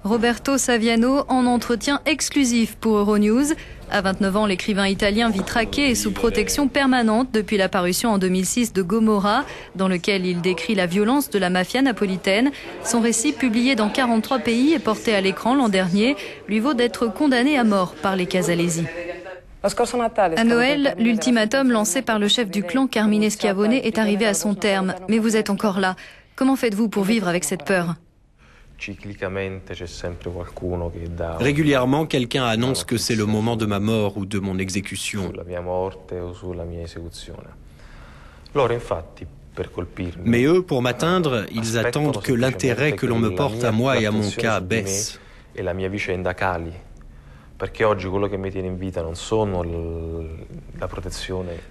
Roberto Saviano en entretien exclusif pour Euronews. À 29 ans, l'écrivain italien vit traqué et sous protection permanente depuis la parution en 2006 de Gomorra, dans lequel il décrit la violence de la mafia napolitaine. Son récit, publié dans 43 pays et porté à l'écran l'an dernier, lui vaut d'être condamné à mort par les Casalesi. À Noël, l'ultimatum lancé par le chef du clan, Carmine Schiavone, est arrivé à son terme. Mais vous êtes encore là. Comment faites-vous pour vivre avec cette peur ? Régulièrement, quelqu'un annonce que c'est le moment de ma mort ou de mon exécution. Mais eux, pour m'atteindre, ils attendent que l'intérêt que l'on me porte à moi et à mon cas baisse.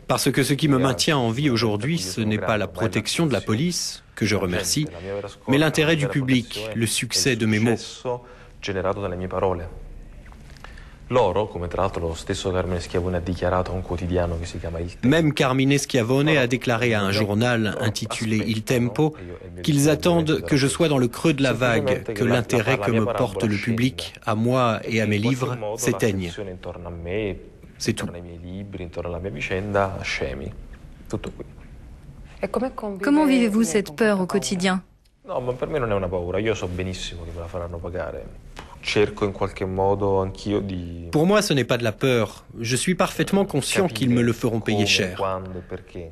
Parce que ce qui me maintient en vie aujourd'hui, ce n'est pas la protection de la police, que je remercie, mais l'intérêt du public, le succès de mes mots. Même Carmine Schiavone a déclaré à un journal intitulé Il Tempo qu'ils attendent que je sois dans le creux de la vague, que l'intérêt que me porte le public, à moi et à mes livres, s'éteigne. C'est tout. Comment vivez-vous cette peur au quotidien ? Pour moi, ce n'est pas de la peur. Je suis parfaitement conscient qu'ils me le feront payer cher.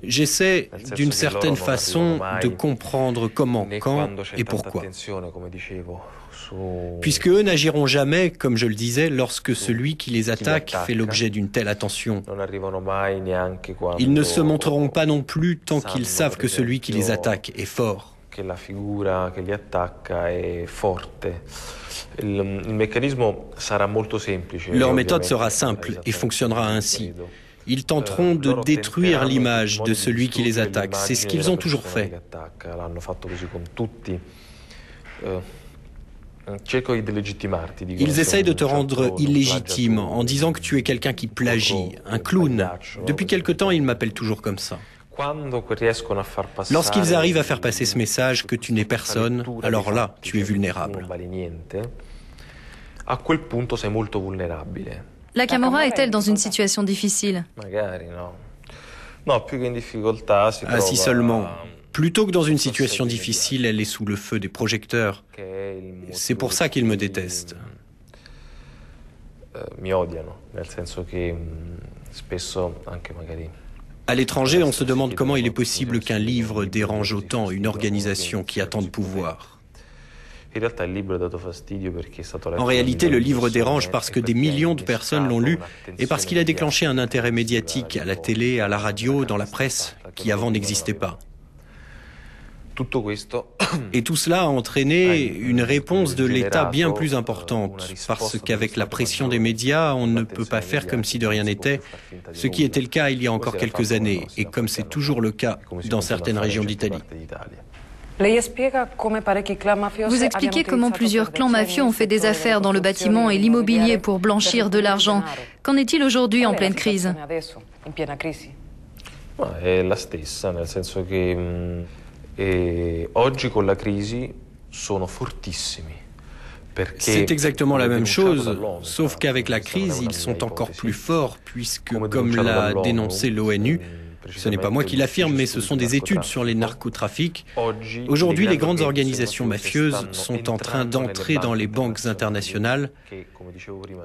J'essaie, d'une certaine façon, de comprendre comment, quand et pourquoi. Puisque eux n'agiront jamais, comme je le disais, lorsque celui qui les attaque fait l'objet d'une telle attention. Ils ne se montreront pas non plus tant qu'ils savent que celui qui les attaque est fort. Leur méthode sera simple et fonctionnera ainsi. Ils tenteront de détruire l'image de celui qui les attaque. C'est ce qu'ils ont toujours fait. Ils essayent de te rendre illégitime en disant que tu es quelqu'un qui plagie, un clown. Depuis quelque temps, ils m'appellent toujours comme ça. Lorsqu'ils arrivent à faire passer ce message que tu n'es personne, alors là, tu es vulnérable. La Camorra est-elle dans une situation difficile ? Ah, si seulement. Plutôt que dans une situation difficile, elle est sous le feu des projecteurs. C'est pour ça qu'ils me détestent. À l'étranger, on se demande comment il est possible qu'un livre dérange autant une organisation qui a tant de pouvoir. En réalité, le livre dérange parce que des millions de personnes l'ont lu et parce qu'il a déclenché un intérêt médiatique à la télé, à la radio, dans la presse, qui avant n'existait pas. Et tout cela a entraîné une réponse de l'État bien plus importante, parce qu'avec la pression des médias, on ne peut pas faire comme si de rien n'était, ce qui était le cas il y a encore quelques années, et comme c'est toujours le cas dans certaines régions d'Italie. Vous expliquez comment plusieurs clans mafieux ont fait des affaires dans le bâtiment et l'immobilier pour blanchir de l'argent. Qu'en est-il aujourd'hui en pleine crise ? C'est exactement la même chose, sauf qu'avec la crise, ils sont encore plus forts, puisque, comme l'a dénoncé l'ONU, ce n'est pas moi qui l'affirme, mais ce sont des études sur les narcotrafics. Aujourd'hui, les grandes organisations mafieuses sont en train d'entrer dans les banques internationales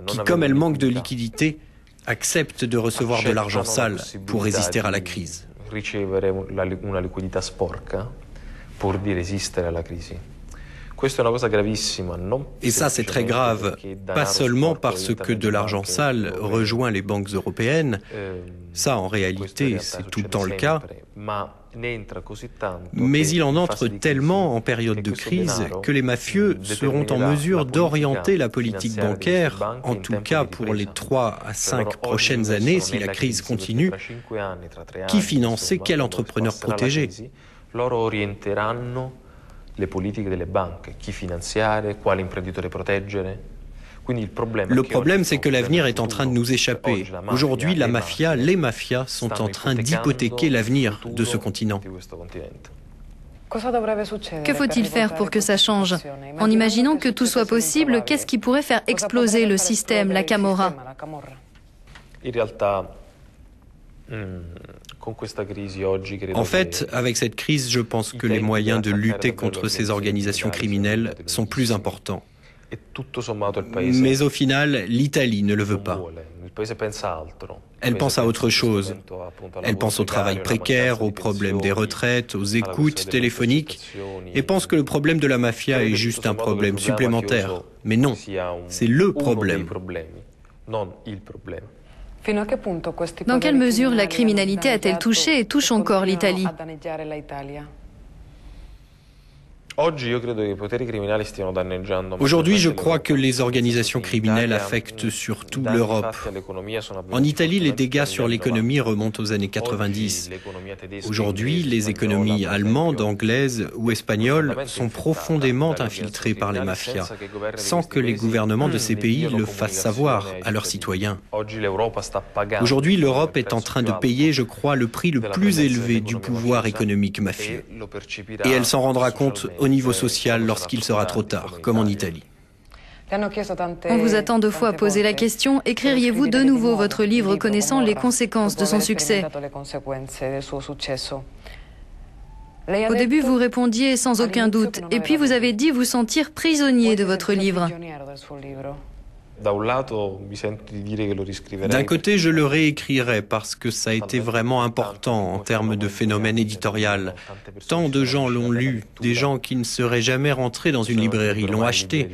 qui, comme elles manquent de liquidités, acceptent de recevoir de l'argent sale pour résister à la crise. Et ça, c'est très grave, pas seulement parce que de l'argent sale rejoint les banques européennes, ça en réalité c'est tout le temps le cas, mais il en entre tellement en période de crise que les mafieux seront en mesure d'orienter la politique bancaire, en tout cas pour les 3 à 5 prochaines années si la crise continue, qui financer quel entrepreneur protéger. Le problème, c'est que l'avenir est en train de nous échapper. Aujourd'hui, la mafia, les mafias sont en train d'hypothéquer l'avenir de ce continent. Que faut-il faire pour que ça change? En imaginant que tout soit possible, qu'est-ce qui pourrait faire exploser le système, la Camorra? En fait, avec cette crise, je pense que les moyens de lutter contre ces organisations criminelles sont plus importants. Mais au final, l'Italie ne le veut pas. Elle pense à autre chose. Elle pense au travail précaire, aux problèmes des retraites, aux écoutes téléphoniques, et pense que le problème de la mafia est juste un problème supplémentaire. Mais non, c'est le problème. Dans quelle mesure la criminalité a-t-elle touché et touche encore l'Italie? Aujourd'hui, je crois que les organisations criminelles affectent surtout l'Europe. En Italie, les dégâts sur l'économie remontent aux années 90. Aujourd'hui, les économies allemandes, anglaises ou espagnoles sont profondément infiltrées par les mafias, sans que les gouvernements de ces pays le fassent savoir à leurs citoyens. Aujourd'hui, l'Europe est en train de payer, je crois, le prix le plus élevé du pouvoir économique mafieux. Et elle s'en rendra compte au niveau social lorsqu'il sera trop tard, comme en Italie. On vous a tant de fois posé la question, écririez-vous de nouveau votre livre connaissant les conséquences de son succès? Au début, vous répondiez sans aucun doute, et puis vous avez dit vous sentir prisonnier de votre livre. D'un côté, je le réécrirai parce que ça a été vraiment important en termes de phénomène éditorial. Tant de gens l'ont lu, des gens qui ne seraient jamais rentrés dans une librairie l'ont acheté.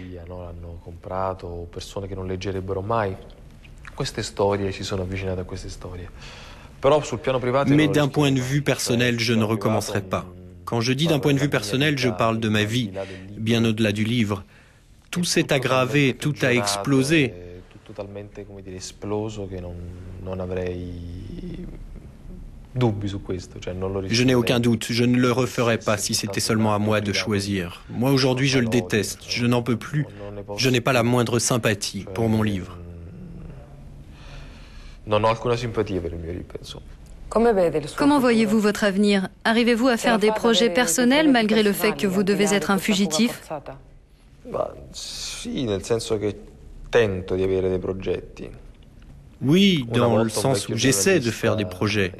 Mais d'un point de vue personnel, je ne recommencerai pas. Quand je dis d'un point de vue personnel, je parle de ma vie, bien au-delà du livre. Tout s'est aggravé, tout a explosé. Je n'ai aucun doute, je ne le referais pas si c'était seulement à moi de choisir. Moi aujourd'hui je le déteste, je n'en peux plus, je n'ai pas la moindre sympathie pour mon livre. Comment voyez-vous votre avenir? Arrivez-vous à faire des projets personnels malgré le fait que vous devez être un fugitif? Oui, dans le sens où j'essaie de faire des projets.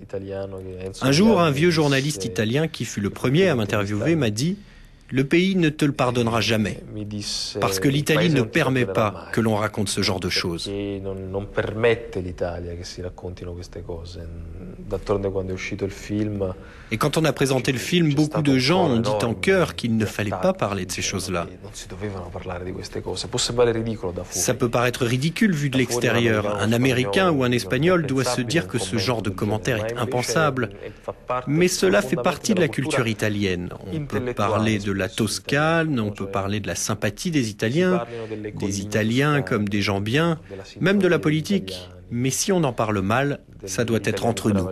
Un jour, un vieux journaliste italien qui fut le premier à m'interviewer m'a dit « Le pays ne te le pardonnera jamais, parce que l'Italie ne permet pas que l'on raconte ce genre de choses. » Et quand on a présenté le film, beaucoup de gens ont dit en chœur qu'il ne fallait pas parler de ces choses-là. Ça peut paraître ridicule vu de l'extérieur. Un Américain ou un Espagnol doit se dire que ce genre de commentaire est impensable. Mais cela fait partie de la culture italienne. On peut parler de la Toscane, on peut parler de la sympathie des Italiens comme des gens bien, même de la politique. Mais si on en parle mal, ça doit être entre nous.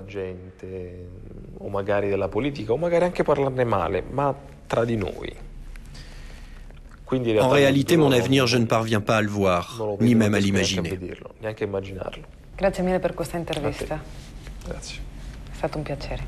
En réalité, mon avenir, je ne parviens pas à le voir, ni même à l'imaginer. Grazie mille per questa intervista. Grazie. È stato un piacere.